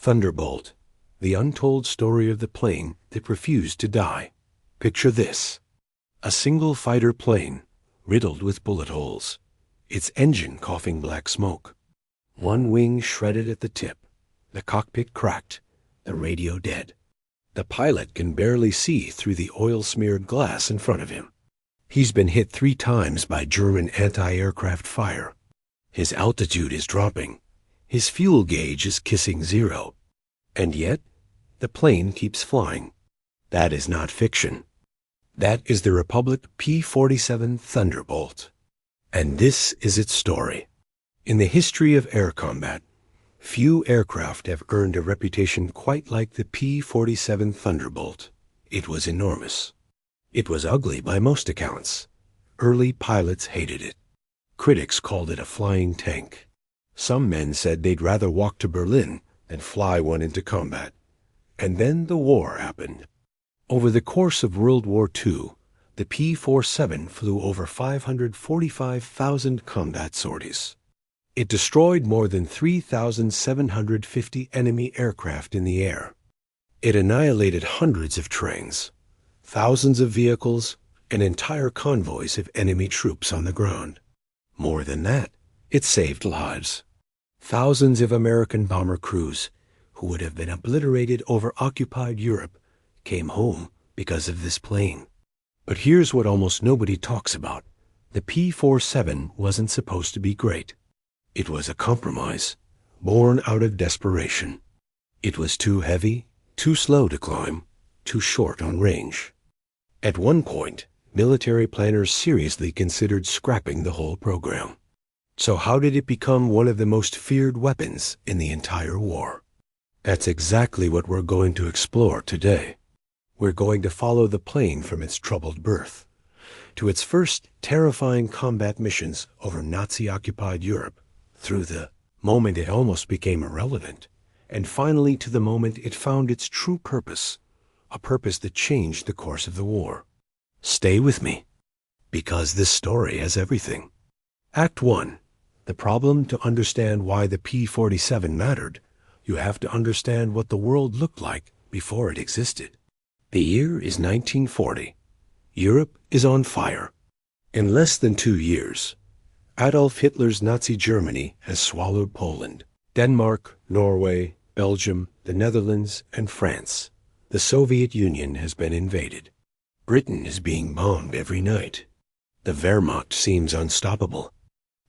Thunderbolt, the untold story of the plane that refused to die. Picture this: a single fighter plane, riddled with bullet holes, its engine coughing black smoke. One wing shredded at the tip, the cockpit cracked, the radio dead. The pilot can barely see through the oil-smeared glass in front of him. He's been hit 3 times by German anti-aircraft fire. His altitude is dropping. His fuel gauge is kissing zero. And yet, the plane keeps flying. That is not fiction. That is the Republic P-47 Thunderbolt. And this is its story. In the history of air combat, few aircraft have earned a reputation quite like the P-47 Thunderbolt. It was enormous. It was ugly by most accounts. Early pilots hated it. Critics called it a flying tank. Some men said they'd rather walk to Berlin than fly one into combat. And then the war happened. Over the course of World War II, the P-47 flew over 545,000 combat sorties. It destroyed more than 3,750 enemy aircraft in the air. It annihilated hundreds of trains, thousands of vehicles, and entire convoys of enemy troops on the ground. More than that, it saved lives. Thousands of American bomber crews, who would have been obliterated over occupied Europe, came home because of this plane. But here's what almost nobody talks about. The P-47 wasn't supposed to be great. It was a compromise, born out of desperation. It was too heavy, too slow to climb, too short on range. At one point, military planners seriously considered scrapping the whole program. So how did it become one of the most feared weapons in the entire war? That's exactly what we're going to explore today. We're going to follow the plane from its troubled birth to its first terrifying combat missions over Nazi-occupied Europe, through the moment it almost became irrelevant, and finally to the moment it found its true purpose, a purpose that changed the course of the war. Stay with me, because this story has everything. Act 1. The problem: to understand why the P-47 mattered, you have to understand what the world looked like before it existed. The year is 1940. Europe is on fire. In less than 2 years, Adolf Hitler's Nazi Germany has swallowed Poland, Denmark, Norway, Belgium, the Netherlands, and France. The Soviet Union has been invaded. Britain is being bombed every night. The Wehrmacht seems unstoppable.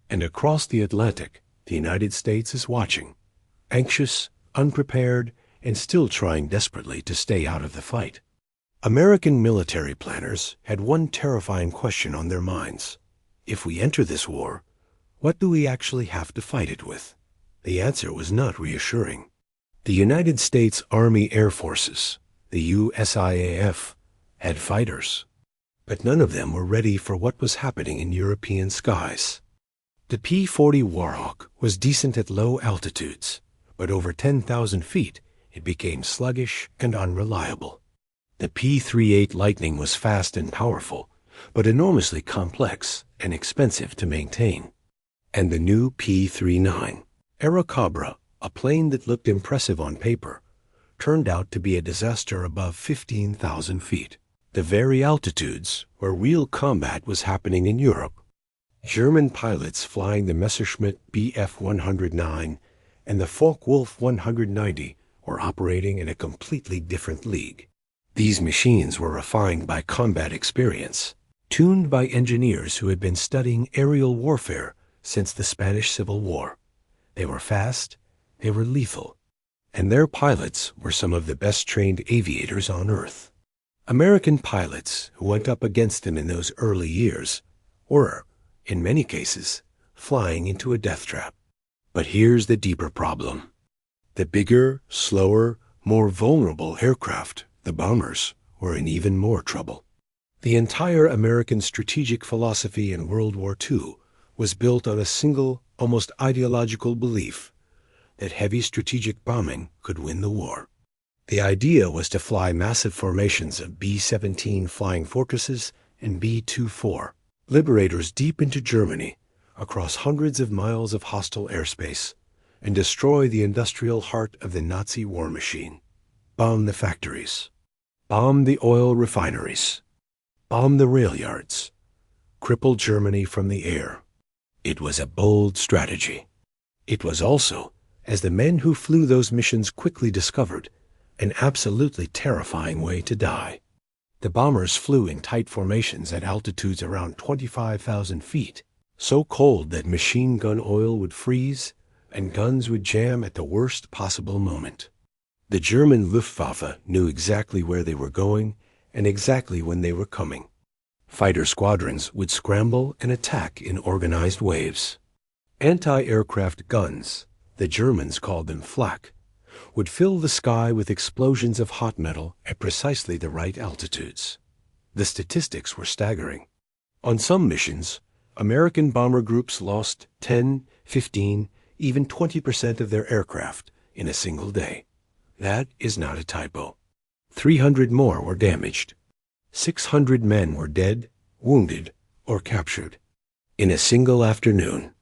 And across the Atlantic, the United States is watching, anxious, unprepared, and still trying desperately to stay out of the fight. American military planners had one terrifying question on their minds. If we enter this war, what do we actually have to fight it with? The answer was not reassuring. The United States Army Air Forces, the USIAF, had fighters, but none of them were ready for what was happening in European skies. The P-40 Warhawk was decent at low altitudes, but over 10,000 feet it became sluggish and unreliable. The P-38 Lightning was fast and powerful, but enormously complex and expensive to maintain. And the new P-39, Airacobra, a plane that looked impressive on paper, turned out to be a disaster above 15,000 feet. The very altitudes where real combat was happening in Europe. German pilots flying the Messerschmitt Bf-109 and the Focke-Wulf 190 were operating in a completely different league. These machines were refined by combat experience, tuned by engineers who had been studying aerial warfare since the Spanish Civil War. They were fast, they were lethal, and their pilots were some of the best trained aviators on Earth. American pilots who went up against them in those early years were, in many cases, flying into a death trap. But here's the deeper problem. The bigger, slower, more vulnerable aircraft, the bombers, were in even more trouble. The entire American strategic philosophy in World War II was built on a single, almost ideological belief that heavy strategic bombing could win the war. The idea was to fly massive formations of B-17 Flying Fortresses and B-24, Liberators, deep into Germany, across hundreds of miles of hostile airspace, and destroy the industrial heart of the Nazi war machine. Bomb the factories. Bomb the oil refineries. Bomb the rail yards. Cripple Germany from the air. It was a bold strategy. It was also, as the men who flew those missions quickly discovered, an absolutely terrifying way to die. The bombers flew in tight formations at altitudes around 25,000 feet, so cold that machine gun oil would freeze and guns would jam at the worst possible moment. The German Luftwaffe knew exactly where they were going and exactly when they were coming. Fighter squadrons would scramble and attack in organized waves. Anti-aircraft guns, the Germans called them flak, would fill the sky with explosions of hot metal at precisely the right altitudes. The statistics were staggering. On some missions, American bomber groups lost 10, 15, even 20% of their aircraft in a single day. That is not a typo. 300 more were damaged. 600 men were dead, wounded, or captured. In a single afternoon,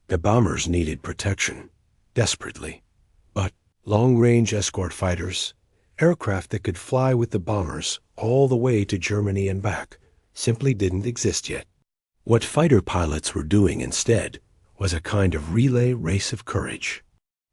the bombers needed protection, desperately. But long-range escort fighters, aircraft that could fly with the bombers all the way to Germany and back, simply didn't exist yet. What fighter pilots were doing instead was a kind of relay race of courage.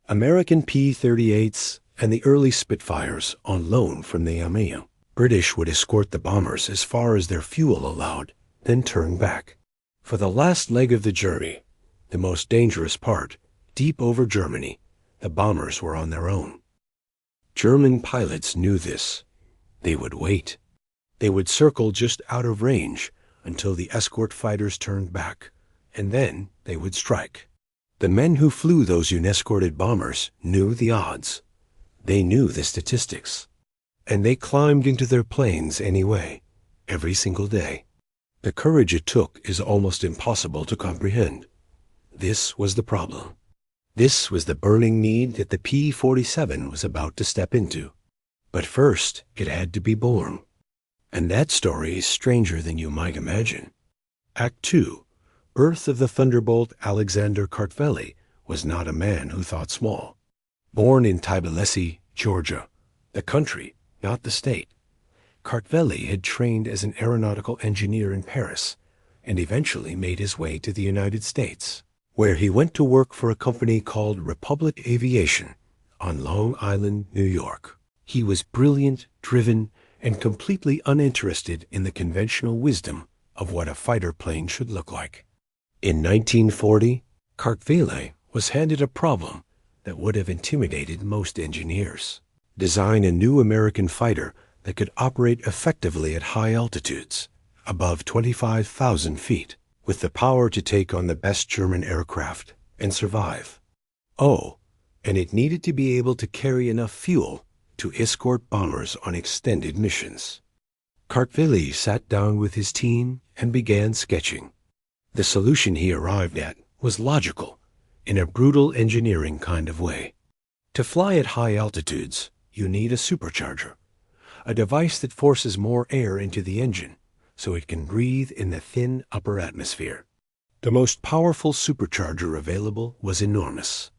American P-38s and the early Spitfires on loan from the Army. British would escort the bombers as far as their fuel allowed, then turn back. For the last leg of the journey, the most dangerous part, deep over Germany, the bombers were on their own. German pilots knew this. They would wait. They would circle just out of range until the escort fighters turned back, and then they would strike. The men who flew those unescorted bombers knew the odds. They knew the statistics. And they climbed into their planes anyway, every single day. The courage it took is almost impossible to comprehend. This was the problem. This was the burning need that the P-47 was about to step into. But first, it had to be born. And that story is stranger than you might imagine. Act 2, Birth of the Thunderbolt Alexander Kartveli, was not a man who thought small. Born in Tbilisi, Georgia, the country, not the state, Kartveli had trained as an aeronautical engineer in Paris and eventually made his way to the United States, where he went to work for a company called Republic Aviation on Long Island, New York. He was brilliant, driven, and completely uninterested in the conventional wisdom of what a fighter plane should look like. In 1940, Kartveli was handed a problem that would have intimidated most engineers. Design a new American fighter that could operate effectively at high altitudes, above 25,000 feet, with the power to take on the best German aircraft and survive. Oh, and it needed to be able to carry enough fuel to escort bombers on extended missions. Kartveli sat down with his team and began sketching. The solution he arrived at was logical, in a brutal engineering kind of way. To fly at high altitudes, you need a supercharger, a device that forces more air into the engine so it can breathe in the thin upper atmosphere. The most powerful supercharger available was enormous.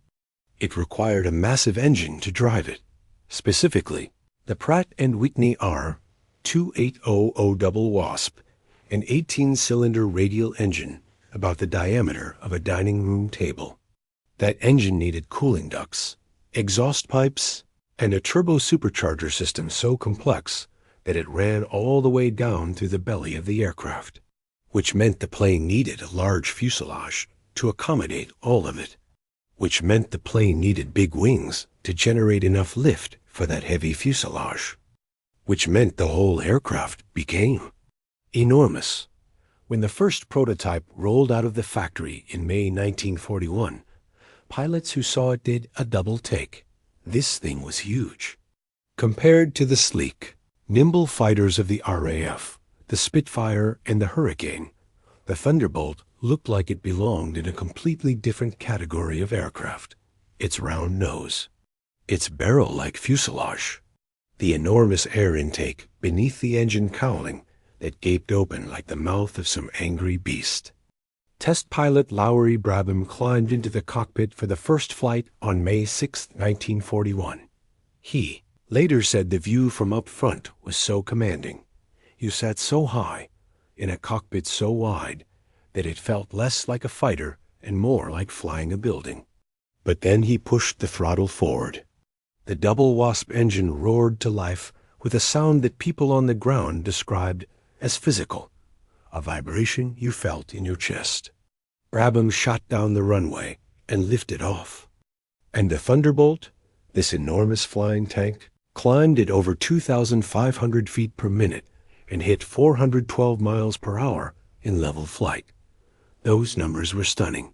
It required a massive engine to drive it. Specifically, the Pratt & Whitney R2800 Wasp, an 18-cylinder radial engine about the diameter of a dining room table. That engine needed cooling ducts, exhaust pipes, and a turbo supercharger system so complex that it ran all the way down through the belly of the aircraft, which meant the plane needed a large fuselage to accommodate all of it, which meant the plane needed big wings to generate enough lift for that heavy fuselage, which meant the whole aircraft became enormous. When the first prototype rolled out of the factory in May 1941, pilots who saw it did a double take. This thing was huge. Compared to the sleek, nimble fighters of the RAF, the Spitfire and the Hurricane, the Thunderbolt looked like it belonged in a completely different category of aircraft. Its round nose, its barrel-like fuselage, the enormous air intake beneath the engine cowling that gaped open like the mouth of some angry beast. Test pilot Lowry Brabham climbed into the cockpit for the first flight on May 6, 1941. He later said the view from up front was so commanding. You sat so high, in a cockpit so wide, that it felt less like a fighter and more like flying a building. But then he pushed the throttle forward. The double Wasp engine roared to life with a sound that people on the ground described as physical, a vibration you felt in your chest. Brabham shot down the runway and lifted off. And the Thunderbolt, this enormous flying tank, climbed at over 2,500 feet per minute and hit 412 miles per hour in level flight. Those numbers were stunning.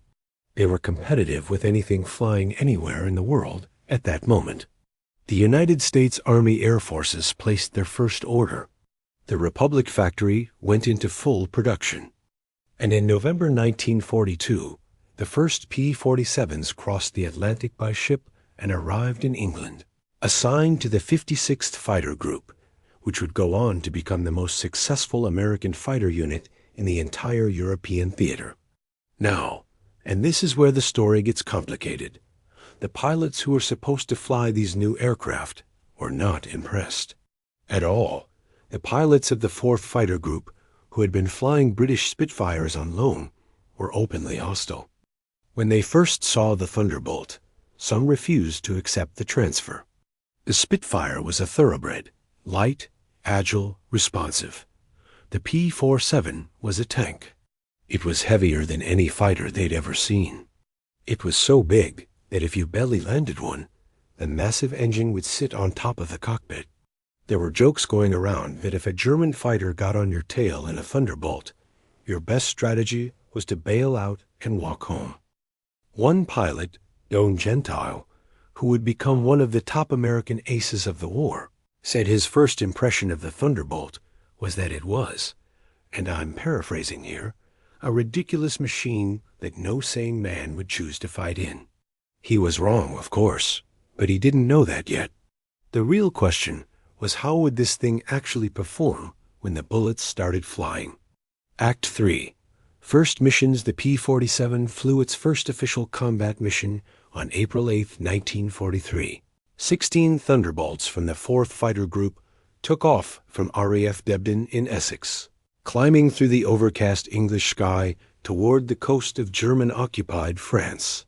They were competitive with anything flying anywhere in the world at that moment. The United States Army Air Forces placed their first order. The Republic factory went into full production. And in November 1942, the first P-47s crossed the Atlantic by ship and arrived in England, assigned to the 56th Fighter Group, which would go on to become the most successful American fighter unit in the entire European theater. Now, and this is where the story gets complicated, the pilots who were supposed to fly these new aircraft were not impressed at all. The pilots of the 4th Fighter Group, who had been flying British Spitfires on loan, were openly hostile. When they first saw the Thunderbolt, some refused to accept the transfer. The Spitfire was a thoroughbred, light, agile, responsive. The P-47 was a tank. It was heavier than any fighter they'd ever seen. It was so big that if you belly landed one, the massive engine would sit on top of the cockpit. There were jokes going around that if a German fighter got on your tail in a Thunderbolt, your best strategy was to bail out and walk home. One pilot, Don Gentile, who would become one of the top American aces of the war, said his first impression of the Thunderbolt was that it was, and I'm paraphrasing here, a ridiculous machine that no sane man would choose to fight in. He was wrong, of course, but he didn't know that yet. The real question was how would this thing actually perform when the bullets started flying. Act 3. First missions. The P-47 flew its first official combat mission on April 8, 1943. 16 Thunderbolts from the 4th Fighter Group took off from RAF Debden in Essex, climbing through the overcast English sky toward the coast of German-occupied France.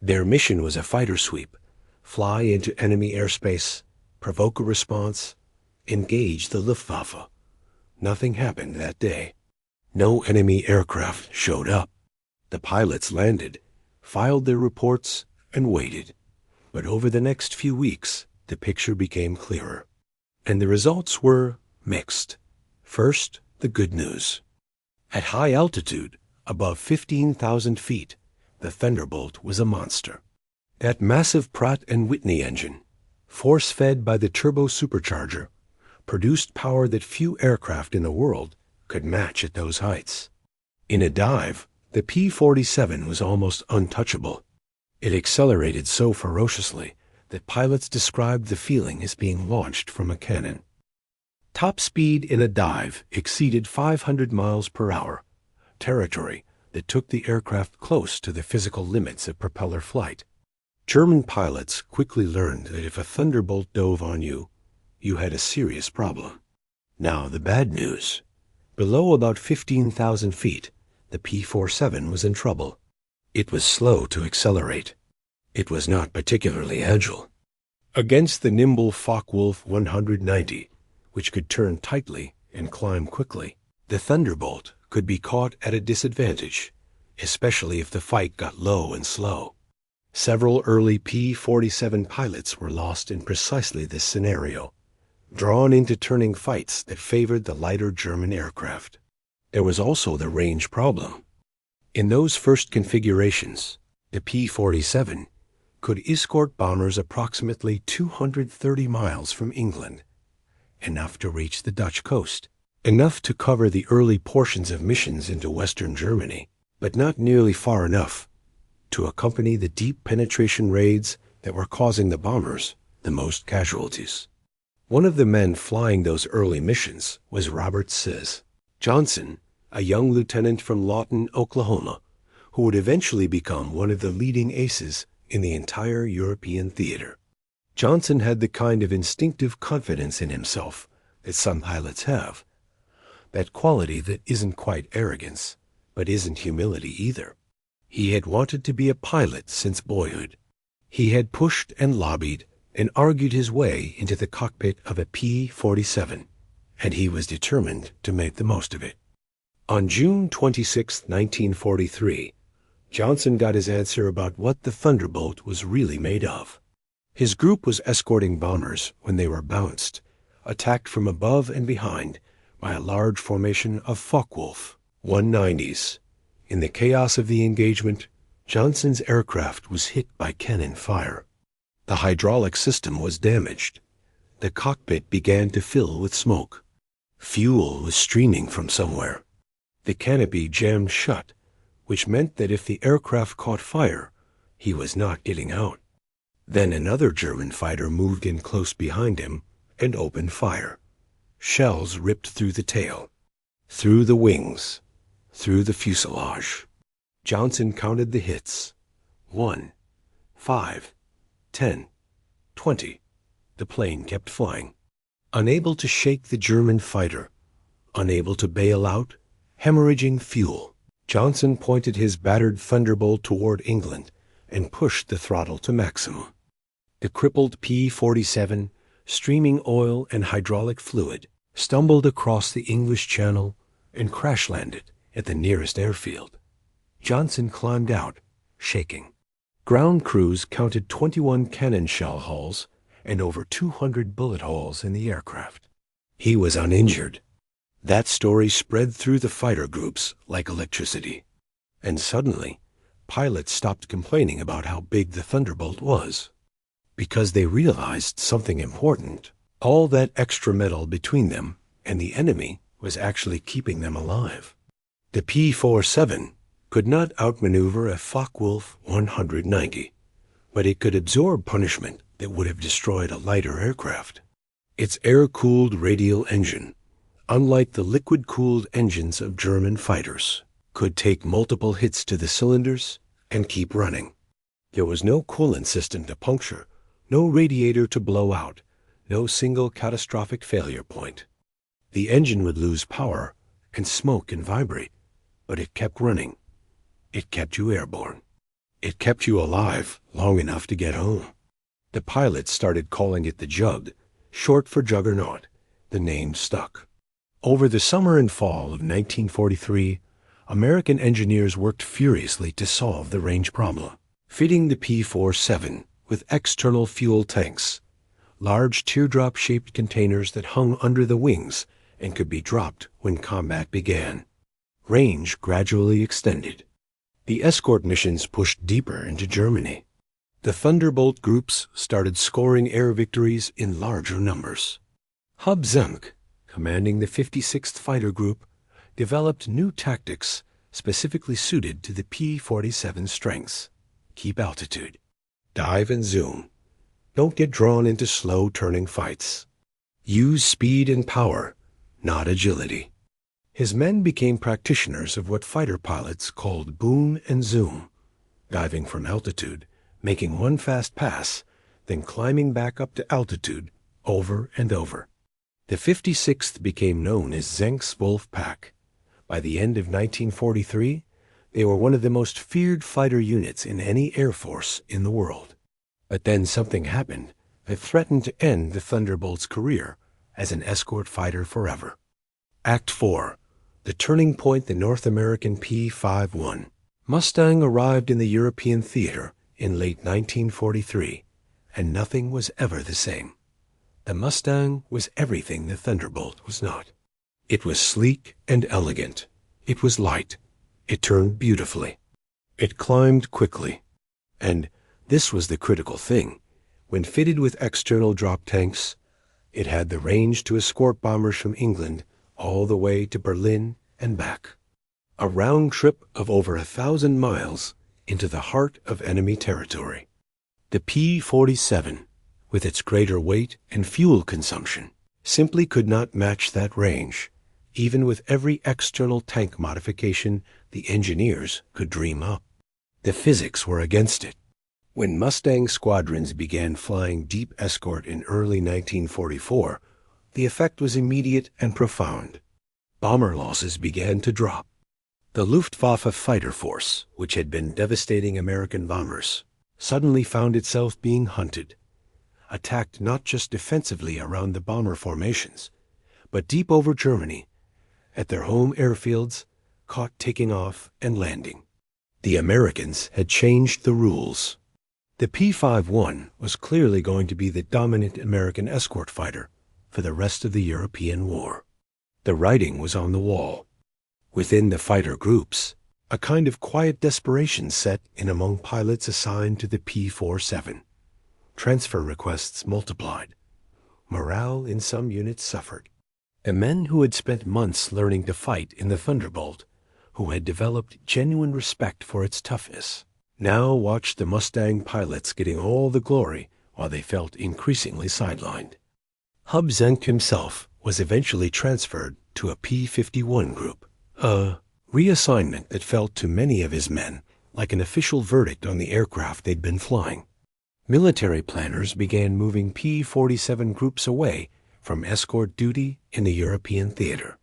Their mission was a fighter sweep, fly into enemy airspace, provoke a response, engage the Luftwaffe. Nothing happened that day. No enemy aircraft showed up. The pilots landed, filed their reports, and waited. But over the next few weeks, the picture became clearer. And the results were mixed. First, the good news. At high altitude, above 15,000 feet, the Thunderbolt was a monster. That massive Pratt & Whitney engine, force-fed by the turbo supercharger, produced power that few aircraft in the world could match at those heights. In a dive, the P-47 was almost untouchable. It accelerated so ferociously that pilots described the feeling as being launched from a cannon. Top speed in a dive exceeded 500 miles per hour, territory that took the aircraft close to the physical limits of propeller flight. German pilots quickly learned that if a Thunderbolt dove on you, you had a serious problem. Now the bad news. Below about 15,000 feet, the P-47 was in trouble. It was slow to accelerate. It was not particularly agile. Against the nimble Focke-Wulf 190, which could turn tightly and climb quickly, the Thunderbolt could be caught at a disadvantage, especially if the fight got low and slow. Several early P-47 pilots were lost in precisely this scenario, drawn into turning fights that favored the lighter German aircraft. There was also the range problem. In those first configurations, the P-47 could escort bombers approximately 230 miles from England, enough to reach the Dutch coast, enough to cover the early portions of missions into Western Germany, but not nearly far enough to accompany the deep penetration raids that were causing the bombers the most casualties. One of the men flying those early missions was Robert Johnson, a young lieutenant from Lawton, Oklahoma, who would eventually become one of the leading aces in the entire European theater. Johnson had the kind of instinctive confidence in himself that some pilots have, that quality that isn't quite arrogance, but isn't humility either. He had wanted to be a pilot since boyhood. He had pushed and lobbied and argued his way into the cockpit of a P-47, and he was determined to make the most of it. On June 26, 1943, Johnson got his answer about what the Thunderbolt was really made of. His group was escorting bombers when they were bounced, attacked from above and behind by a large formation of Focke-Wulf 190s. In the chaos of the engagement, Johnson's aircraft was hit by cannon fire. The hydraulic system was damaged. The cockpit began to fill with smoke. Fuel was streaming from somewhere. The canopy jammed shut, which meant that if the aircraft caught fire, he was not getting out. Then another German fighter moved in close behind him and opened fire. Shells ripped through the tail, through the wings, through the fuselage. Johnson counted the hits. 1, 5, 10, 20. The plane kept flying. Unable to shake the German fighter, unable to bail out, hemorrhaging fuel, Johnson pointed his battered Thunderbolt toward England and pushed the throttle to maximum. The crippled P-47, streaming oil and hydraulic fluid, stumbled across the English Channel and crash-landed at the nearest airfield. Johnson climbed out, shaking. Ground crews counted 21 cannon shell holes and over 200 bullet holes in the aircraft. He was uninjured. That story spread through the fighter groups like electricity. And suddenly, pilots stopped complaining about how big the Thunderbolt was, because they realized something important. All that extra metal between them and the enemy was actually keeping them alive. The P-47 could not outmaneuver a Focke-Wulf 190, but it could absorb punishment that would have destroyed a lighter aircraft. Its air-cooled radial engine, unlike the liquid-cooled engines of German fighters, could take multiple hits to the cylinders and keep running. There was no coolant system to puncture, no radiator to blow out, no single catastrophic failure point. The engine would lose power and smoke and vibrate, but it kept running. It kept you airborne. It kept you alive long enough to get home. The pilots started calling it the Jug, short for Juggernaut. The name stuck. Over the summer and fall of 1943, American engineers worked furiously to solve the range problem, fitting the P-47 with external fuel tanks, large teardrop-shaped containers that hung under the wings and could be dropped when combat began. Range gradually extended. The escort missions pushed deeper into Germany. The Thunderbolt groups started scoring air victories in larger numbers. Hub Zemk, commanding the 56th Fighter Group, developed new tactics specifically suited to the P-47 strengths. Keep altitude. Dive and zoom. Don't get drawn into slow-turning fights. Use speed and power, not agility. His men became practitioners of what fighter pilots called boom and zoom, diving from altitude, making one fast pass, then climbing back up to altitude over and over. The 56th became known as Zemk's Wolf Pack. By the end of 1943, they were one of the most feared fighter units in any air force in the world. But then something happened that threatened to end the Thunderbolt's career as an escort fighter forever. Act 4. The turning point, the North American P-51 Mustang arrived in the European theater in late 1943, and nothing was ever the same. The Mustang was everything the Thunderbolt was not. It was sleek and elegant. It was light. It turned beautifully. It climbed quickly. And this was the critical thing. When fitted with external drop tanks, it had the range to escort bombers from England all the way to Berlin and back. A round trip of over 1,000 miles into the heart of enemy territory. The P-47, with its greater weight and fuel consumption, simply could not match that range, even with every external tank modification the engineers could dream up. The physics were against it. When Mustang squadrons began flying deep escort in early 1944, the effect was immediate and profound. Bomber losses began to drop. The Luftwaffe fighter force, which had been devastating American bombers, suddenly found itself being hunted, attacked not just defensively around the bomber formations, but deep over Germany, at their home airfields, caught taking off and landing. The Americans had changed the rules. The P-51 was clearly going to be the dominant American escort fighter for the rest of the European war. The writing was on the wall. Within the fighter groups, a kind of quiet desperation set in among pilots assigned to the P-47. Transfer requests multiplied. Morale in some units suffered. And men who had spent months learning to fight in the Thunderbolt, who had developed genuine respect for its toughness, now watched the Mustang pilots getting all the glory while they felt increasingly sidelined. Hub Zenk himself was eventually transferred to a P-51 group, a reassignment that felt to many of his men like an official verdict on the aircraft they'd been flying. Military planners began moving P-47 groups away from escort duty in the European theater.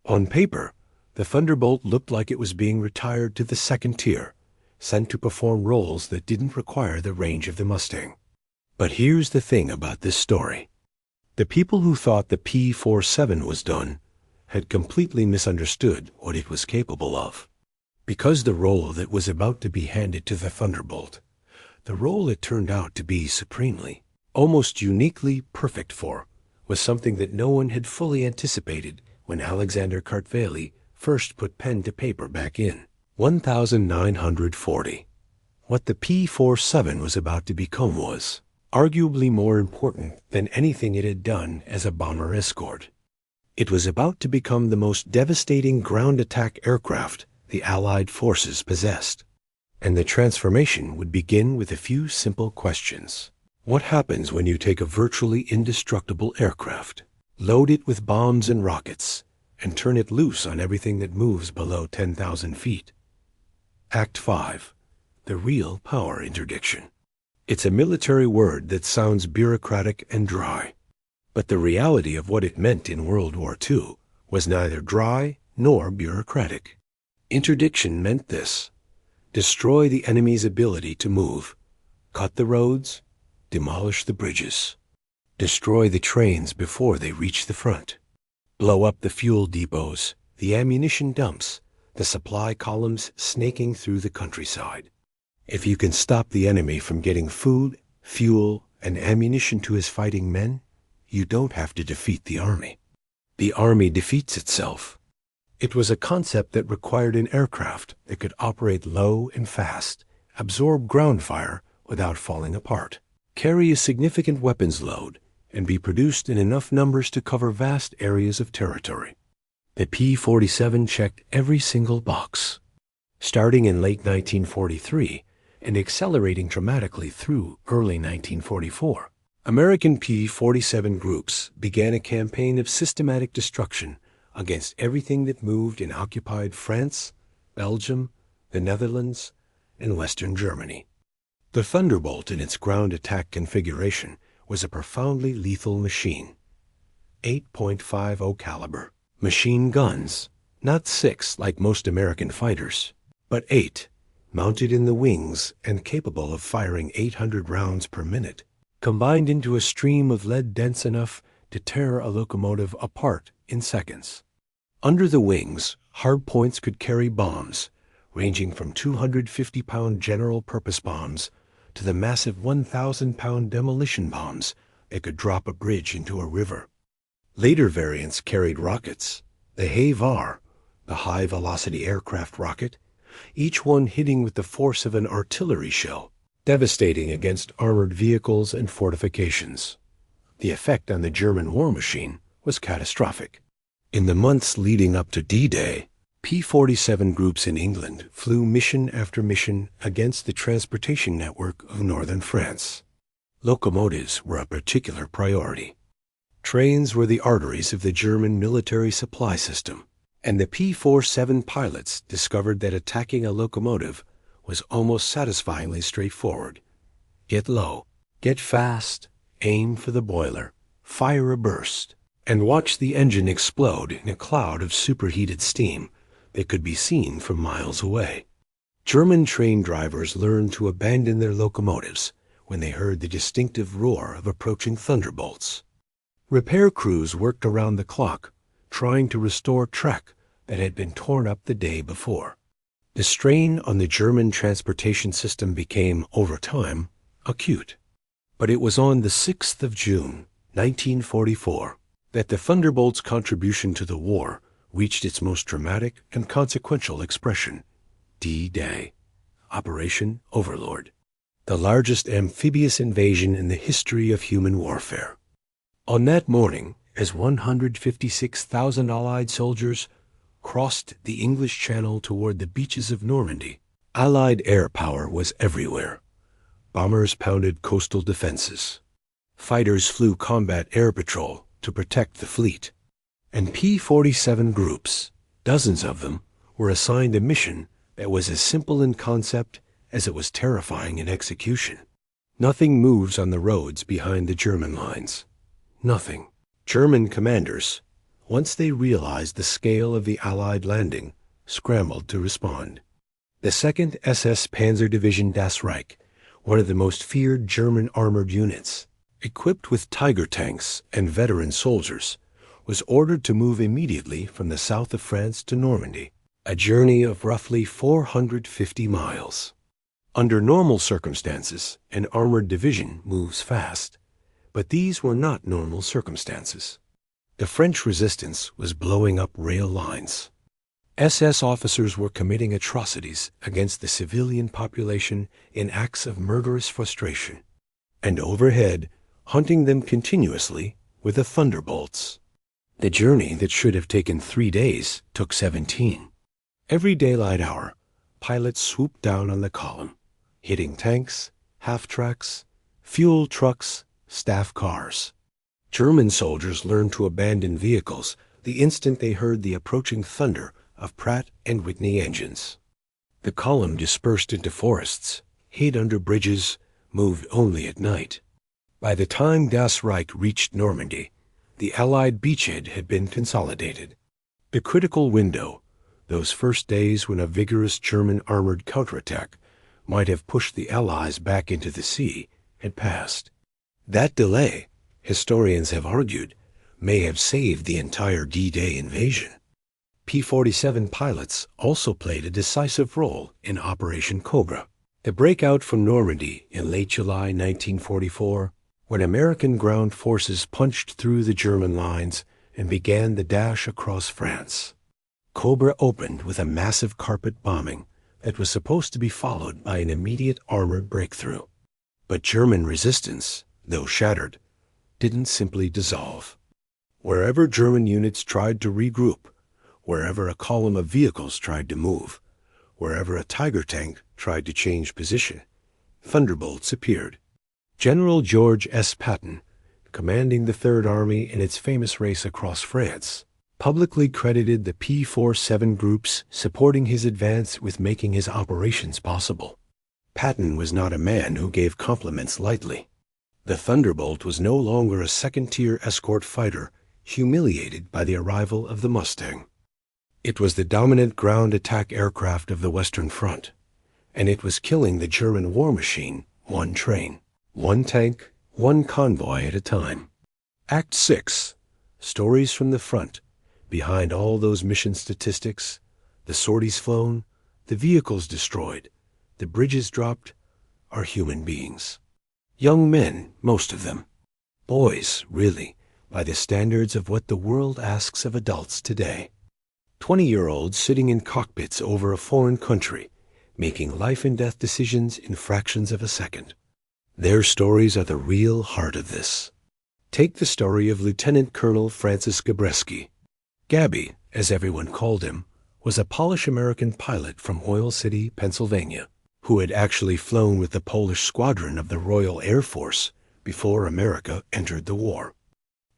On paper, the Thunderbolt looked like it was being retired to the second tier, sent to perform roles that didn't require the range of the Mustang. But here's the thing about this story. The people who thought the P-47 was done had completely misunderstood what it was capable of. Because the role that was about to be handed to the Thunderbolt, the role it turned out to be supremely, almost uniquely perfect for, was something that no one had fully anticipated when Alexander Kartveli first put pen to paper back in 1940. What the P-47 was about to become was arguably more important than anything it had done as a bomber escort. It was about to become the most devastating ground attack aircraft the Allied forces possessed. And the transformation would begin with a few simple questions. What happens when you take a virtually indestructible aircraft, load it with bombs and rockets, and turn it loose on everything that moves below 10,000 feet? Act 5. The real power interdiction. It's a military word that sounds bureaucratic and dry. But the reality of what it meant in World War II was neither dry nor bureaucratic. Interdiction meant this: destroy the enemy's ability to move, cut the roads, demolish the bridges, destroy the trains before they reach the front, blow up the fuel depots, the ammunition dumps, the supply columns snaking through the countryside. If you can stop the enemy from getting food, fuel, and ammunition to his fighting men, you don't have to defeat the army. The army defeats itself. It was a concept that required an aircraft that could operate low and fast, absorb ground fire without falling apart, carry a significant weapons load, and be produced in enough numbers to cover vast areas of territory. The P-47 checked every single box. Starting in late 1943 and accelerating dramatically through early 1944, American P-47 groups began a campaign of systematic destruction against everything that moved in occupied France, Belgium, the Netherlands, and Western Germany. The Thunderbolt in its ground attack configuration was a profoundly lethal machine. 8.50 caliber. Machine guns, not 6 like most American fighters, but 8, mounted in the wings and capable of firing 800 rounds per minute, combined into a stream of lead dense enough to tear a locomotive apart in seconds. Under the wings, hardpoints could carry bombs, ranging from 250-pound general-purpose bombs to the massive 1,000-pound demolition bombs that could drop a bridge into a river. Later variants carried rockets, the HAVAR, the high-velocity aircraft rocket, each one hitting with the force of an artillery shell, devastating against armored vehicles and fortifications. The effect on the German war machine was catastrophic. In the months leading up to D-Day, P-47 groups in England flew mission after mission against the transportation network of northern France. Locomotives were a particular priority. Trains were the arteries of the German military supply system, And the P-47 pilots discovered that attacking a locomotive was almost satisfyingly straightforward. Get low, get fast, aim for the boiler, fire a burst, and watch the engine explode in a cloud of superheated steam that could be seen from miles away. German train drivers learned to abandon their locomotives when they heard the distinctive roar of approaching thunderbolts. Repair crews worked around the clock, trying to restore track that had been torn up the day before. The strain on the German transportation system became, over time, acute. But it was on the 6th of June, 1944, that the Thunderbolt's contribution to the war reached its most dramatic and consequential expression: D-Day, Operation Overlord, the largest amphibious invasion in the history of human warfare. On that morning, as 156,000 Allied soldiers crossed the English Channel toward the beaches of Normandy, Allied air power was everywhere. Bombers pounded coastal defenses. Fighters flew combat air patrol to protect the fleet. And P-47 groups, dozens of them, were assigned a mission that was as simple in concept as it was terrifying in execution. Nothing moves on the roads behind the German lines. Nothing. German commanders, once they realized the scale of the Allied landing, scrambled to respond. The 2nd SS Panzer Division Das Reich, one of the most feared German armored units, equipped with Tiger tanks and veteran soldiers, was ordered to move immediately from the south of France to Normandy, a journey of roughly 450 miles. Under normal circumstances, an armored division moves fast, but these were not normal circumstances. The French resistance was blowing up rail lines. SS officers were committing atrocities against the civilian population in acts of murderous frustration, and overhead, hunting them continuously with the Thunderbolts. The journey that should have taken 3 days took 17. Every daylight hour, pilots swooped down on the column, hitting tanks, half-tracks, fuel trucks, staff cars. German soldiers learned to abandon vehicles the instant they heard the approaching thunder of Pratt & Whitney engines. The column dispersed into forests, hid under bridges, moved only at night. By the time Das Reich reached Normandy, the Allied beachhead had been consolidated. The critical window, those first days when a vigorous German armored counterattack might have pushed the Allies back into the sea, had passed. That delay, historians have argued, may have saved the entire D-Day invasion. P-47 pilots also played a decisive role in Operation Cobra. The breakout from Normandy in late July 1944, when American ground forces punched through the German lines and began the dash across France. Cobra opened with a massive carpet bombing that was supposed to be followed by an immediate armored breakthrough. But German resistance, though shattered, didn't simply dissolve. Wherever German units tried to regroup, wherever a column of vehicles tried to move, wherever a Tiger tank tried to change position, Thunderbolts appeared. General George S. Patton, commanding the Third Army in its famous race across France, publicly credited the P-47 groups supporting his advance with making his operations possible. Patton was not a man who gave compliments lightly. The Thunderbolt was no longer a second-tier escort fighter humiliated by the arrival of the Mustang. It was the dominant ground attack aircraft of the Western Front, and it was killing the German war machine one train, one tank, one convoy at a time. Act 6. Stories from the front. Behind all those mission statistics, the sorties flown, the vehicles destroyed, the bridges dropped, are human beings. Young men, most of them. Boys, really, by the standards of what the world asks of adults today. 20-year-olds sitting in cockpits over a foreign country, making life-and-death decisions in fractions of a second. Their stories are the real heart of this. Take the story of Lieutenant Colonel Francis Gabreski. Gabby, as everyone called him, was a Polish-American pilot from Oil City, Pennsylvania, who had actually flown with the Polish squadron of the Royal Air Force before America entered the war.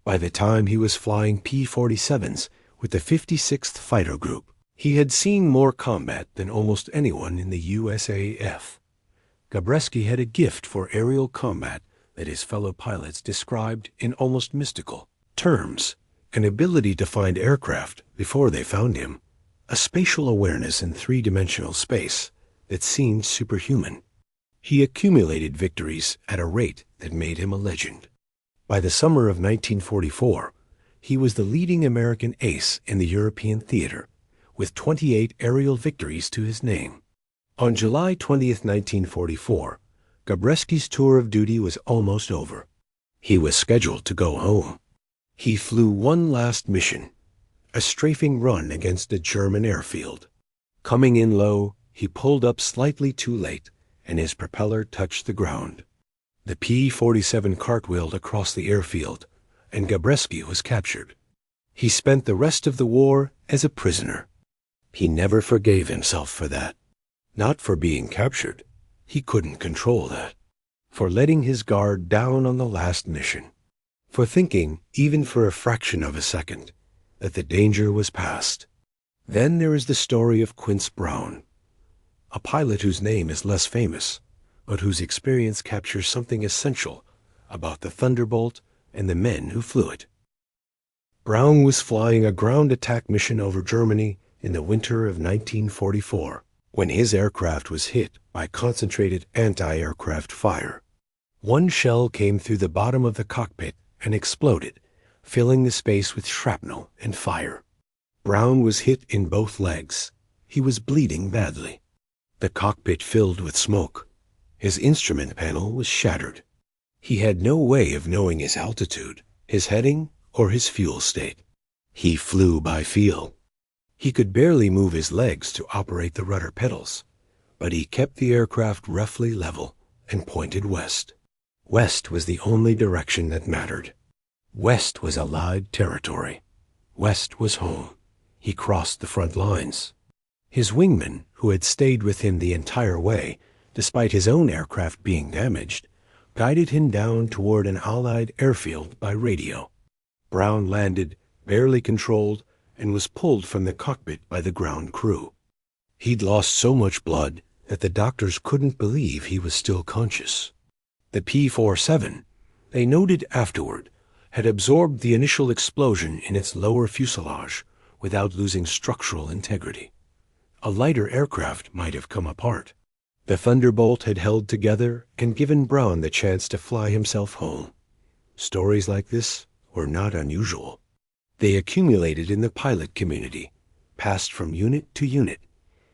By the time he was flying P-47s with the 56th Fighter Group. He had seen more combat than almost anyone in the USAF. Gabreski had a gift for aerial combat that his fellow pilots described in almost mystical terms: an ability to find aircraft before they found him, a spatial awareness in three-dimensional space that seemed superhuman. He accumulated victories at a rate that made him a legend. By the summer of 1944, he was the leading American ace in the European theater, with 28 aerial victories to his name. On July 20th, 1944, Gabreski's tour of duty was almost over. He was scheduled to go home. He flew one last mission, a strafing run against a German airfield. Coming in low, he pulled up slightly too late, and his propeller touched the ground. The P-47 cartwheeled across the airfield, and Gabreski was captured. He spent the rest of the war as a prisoner. He never forgave himself for that. Not for being captured. He couldn't control that. For letting his guard down on the last mission. For thinking, even for a fraction of a second, that the danger was past. Then there is the story of Quince Brown, a pilot whose name is less famous, but whose experience captures something essential about the Thunderbolt and the men who flew it. Brown was flying a ground attack mission over Germany in the winter of 1944, when his aircraft was hit by concentrated anti-aircraft fire. One shell came through the bottom of the cockpit and exploded, filling the space with shrapnel and fire. Brown was hit in both legs. He was bleeding badly. The cockpit filled with smoke. His instrument panel was shattered. He had no way of knowing his altitude, his heading, or his fuel state. He flew by feel. He could barely move his legs to operate the rudder pedals, but he kept the aircraft roughly level and pointed west. West was the only direction that mattered. West was Allied territory. West was home. He crossed the front lines. His wingman, who had stayed with him the entire way, despite his own aircraft being damaged, guided him down toward an Allied airfield by radio. Brown landed, barely controlled, and was pulled from the cockpit by the ground crew. He'd lost so much blood that the doctors couldn't believe he was still conscious. The P-47, they noted afterward, had absorbed the initial explosion in its lower fuselage without losing structural integrity. A lighter aircraft might have come apart. The Thunderbolt had held together and given Brown the chance to fly himself home. Stories like this were not unusual. They accumulated in the pilot community, passed from unit to unit,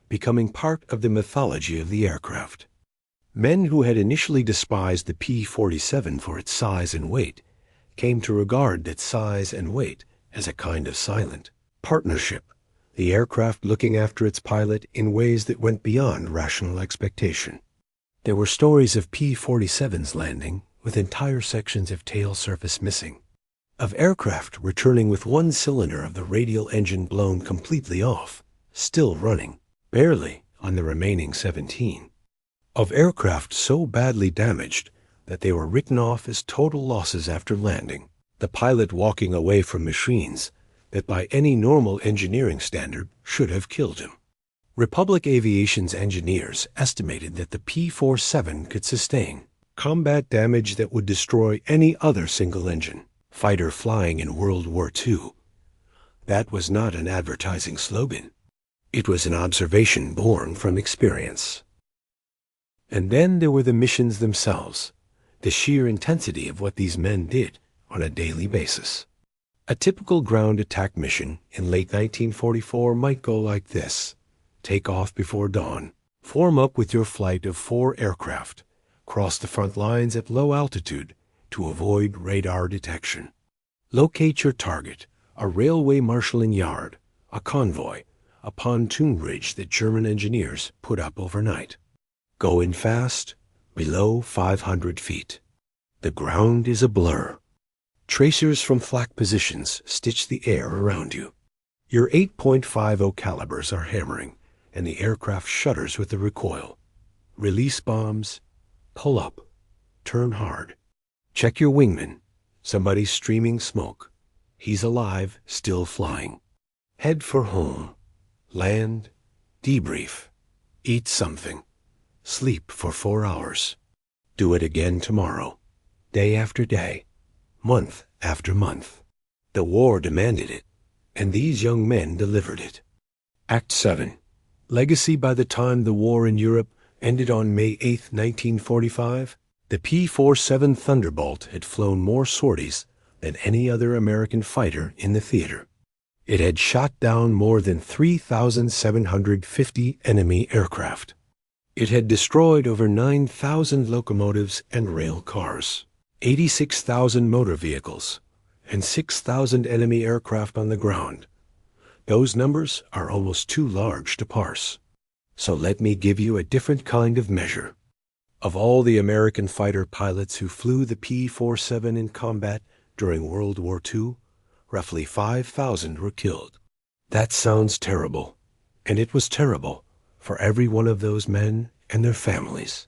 becoming part of the mythology of the aircraft. Men who had initially despised the P-47 for its size and weight came to regard that size and weight as a kind of silent partnership, the aircraft looking after its pilot in ways that went beyond rational expectation. There were stories of P-47s landing with entire sections of tail surface missing, of aircraft returning with one cylinder of the radial engine blown completely off, still running, barely on the remaining 17, of aircraft so badly damaged that they were written off as total losses after landing, the pilot walking away from machines that by any normal engineering standard should have killed him. Republic Aviation's engineers estimated that the P-47 could sustain combat damage that would destroy any other single-engine fighter flying in World War II. That was not an advertising slogan. It was an observation born from experience. And then there were the missions themselves, the sheer intensity of what these men did on a daily basis. A typical ground attack mission in late 1944 might go like this. Take off before dawn. Form up with your flight of 4 aircraft. Cross the front lines at low altitude to avoid radar detection. Locate your target, a railway marshalling yard, a convoy, a pontoon bridge that German engineers put up overnight. Go in fast, below 500 feet. The ground is a blur. Tracers from flak positions stitch the air around you. Your 8.50 calibers are hammering, and the aircraft shudders with the recoil. Release bombs. Pull up. Turn hard. Check your wingman. Somebody's streaming smoke. He's alive, still flying. Head for home. Land. Debrief. Eat something. Sleep for 4 hours. Do it again tomorrow. Day after day. Month after month. The war demanded it, and these young men delivered it. Act 7. Legacy. By the time the war in Europe ended on May 8, 1945, the P-47 Thunderbolt had flown more sorties than any other American fighter in the theater. It had shot down more than 3,750 enemy aircraft. It had destroyed over 9,000 locomotives and rail cars, 86,000 motor vehicles, and 6,000 enemy aircraft on the ground. Those numbers are almost too large to parse. So let me give you a different kind of measure. Of all the American fighter pilots who flew the P-47 in combat during World War II, roughly 5,000 were killed. That sounds terrible, and it was terrible for every one of those men and their families.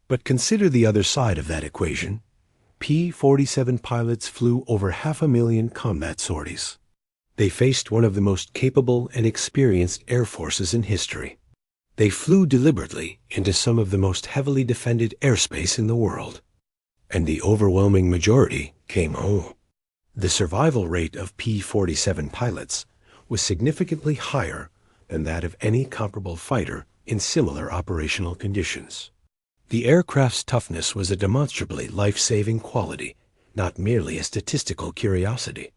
But consider the other side of that equation. P-47 pilots flew over 500,000 combat sorties. They faced one of the most capable and experienced air forces in history. They flew deliberately into some of the most heavily defended airspace in the world. And the overwhelming majority came home. The survival rate of P-47 pilots was significantly higher than that of any comparable fighter in similar operational conditions. The aircraft's toughness was a demonstrably life-saving quality, not merely a statistical curiosity.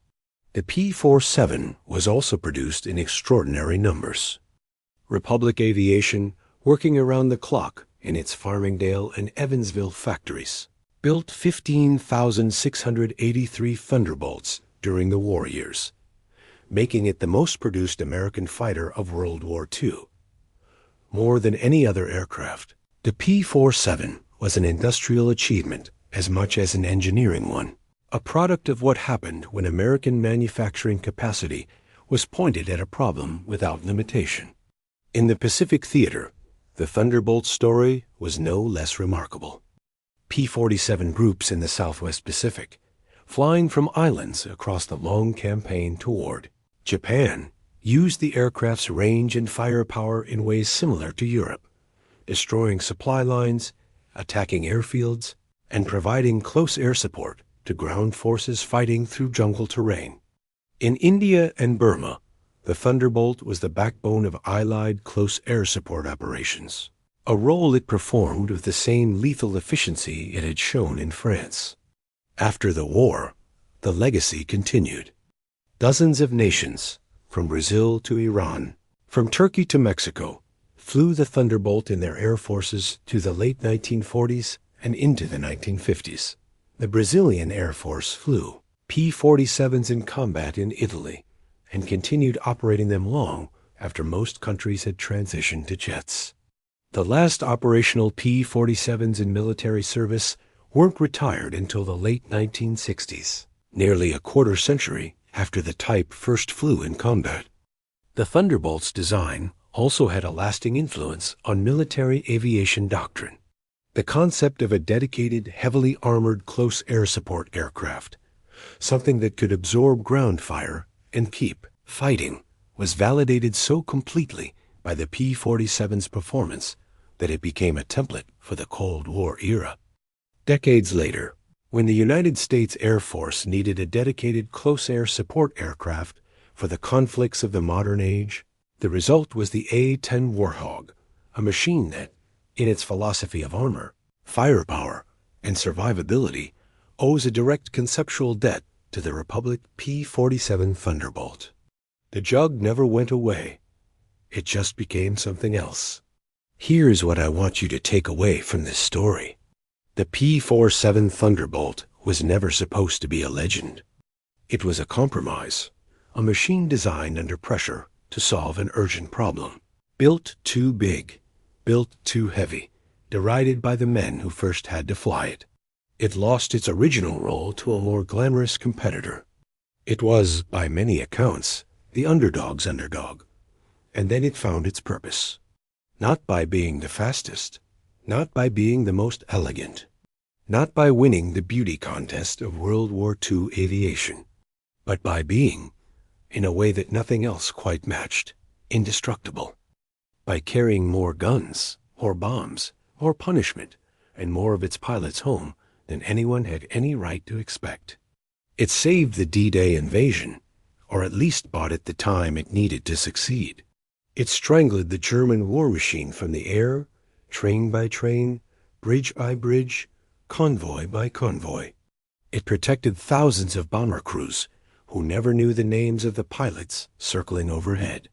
The P-47 was also produced in extraordinary numbers. Republic Aviation, working around the clock in its Farmingdale and Evansville factories, built 15,683 Thunderbolts during the war years, making it the most produced American fighter of World War II. More than any other aircraft, the P-47 was an industrial achievement as much as an engineering one, a product of what happened when American manufacturing capacity was pointed at a problem without limitation. In the Pacific Theater, the Thunderbolt story was no less remarkable. P-47 groups in the Southwest Pacific, flying from islands across the long campaign toward Japan, used the aircraft's range and firepower in ways similar to Europe, destroying supply lines, attacking airfields, and providing close air support to ground forces fighting through jungle terrain. In India and Burma, the Thunderbolt was the backbone of Allied close air support operations, a role it performed with the same lethal efficiency it had shown in France. After the war, the legacy continued. Dozens of nations, from Brazil to Iran, from Turkey to Mexico, flew the Thunderbolt in their air forces to the late 1940s and into the 1950s. The Brazilian Air Force flew P-47s in combat in Italy and continued operating them long after most countries had transitioned to jets. The last operational P-47s in military service weren't retired until the late 1960s, nearly a quarter century after the type first flew in combat. The Thunderbolt's design also had a lasting influence on military aviation doctrine. The concept of a dedicated, heavily armored close air support aircraft, something that could absorb ground fire and keep fighting, was validated so completely by the P-47's performance that it became a template for the Cold War era. Decades later, when the United States Air Force needed a dedicated close air support aircraft for the conflicts of the modern age, the result was the A-10 Warthog, a machine that, in its philosophy of armor, firepower, and survivability, owes a direct conceptual debt to the Republic P-47 Thunderbolt. The jug never went away. It just became something else. Here's what I want you to take away from this story. The P-47 Thunderbolt was never supposed to be a legend. It was a compromise, a machine designed under pressure to solve an urgent problem. Built too big, built too heavy, derided by the men who first had to fly it. It lost its original role to a more glamorous competitor. It was, by many accounts, the underdog's underdog. And then it found its purpose. Not by being the fastest, not by being the most elegant, not by winning the beauty contest of World War II aviation, but by being, in a way that nothing else quite matched, indestructible. By carrying more guns, or bombs, or punishment, and more of its pilots home than anyone had any right to expect. It saved the D-Day invasion, or at least bought it the time it needed to succeed. It strangled the German war machine from the air, train by train, bridge by bridge, convoy by convoy. It protected thousands of bomber crews who never knew the names of the pilots circling overhead.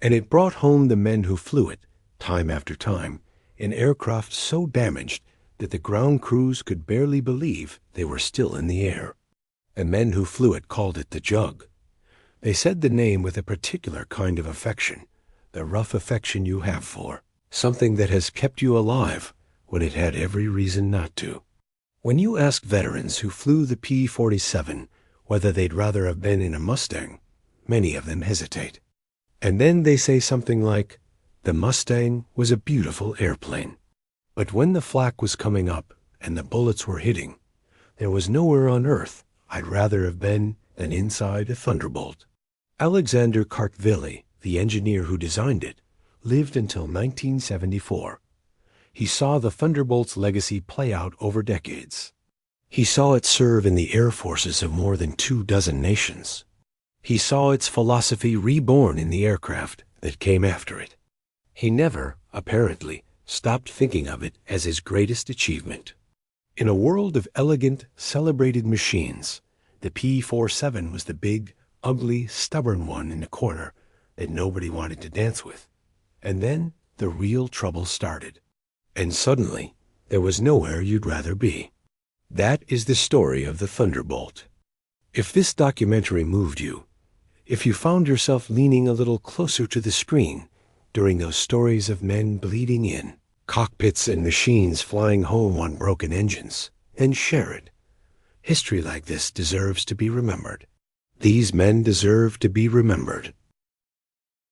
And it brought home the men who flew it, time after time, in aircraft so damaged that the ground crews could barely believe they were still in the air. And men who flew it called it the Jug. They said the name with a particular kind of affection, the rough affection you have for something that has kept you alive when it had every reason not to. When you ask veterans who flew the P-47 whether they'd rather have been in a Mustang, many of them hesitate. And then they say something like, the Mustang was a beautiful airplane. But when the flak was coming up and the bullets were hitting, there was nowhere on earth I'd rather have been than inside a Thunderbolt. Alexander Kartvili, the engineer who designed it, lived until 1974. He saw the Thunderbolt's legacy play out over decades. He saw it serve in the air forces of more than 24 nations. He saw its philosophy reborn in the aircraft that came after it. He never, apparently, stopped thinking of it as his greatest achievement. In a world of elegant, celebrated machines, the P-47 was the big, ugly, stubborn one in the corner that nobody wanted to dance with. And then the real trouble started. And suddenly, there was nowhere you'd rather be. That is the story of the Thunderbolt. If this documentary moved you, if you found yourself leaning a little closer to the screen during those stories of men bleeding in, cockpits and machines flying home on broken engines, then share it. History like this deserves to be remembered. These men deserve to be remembered.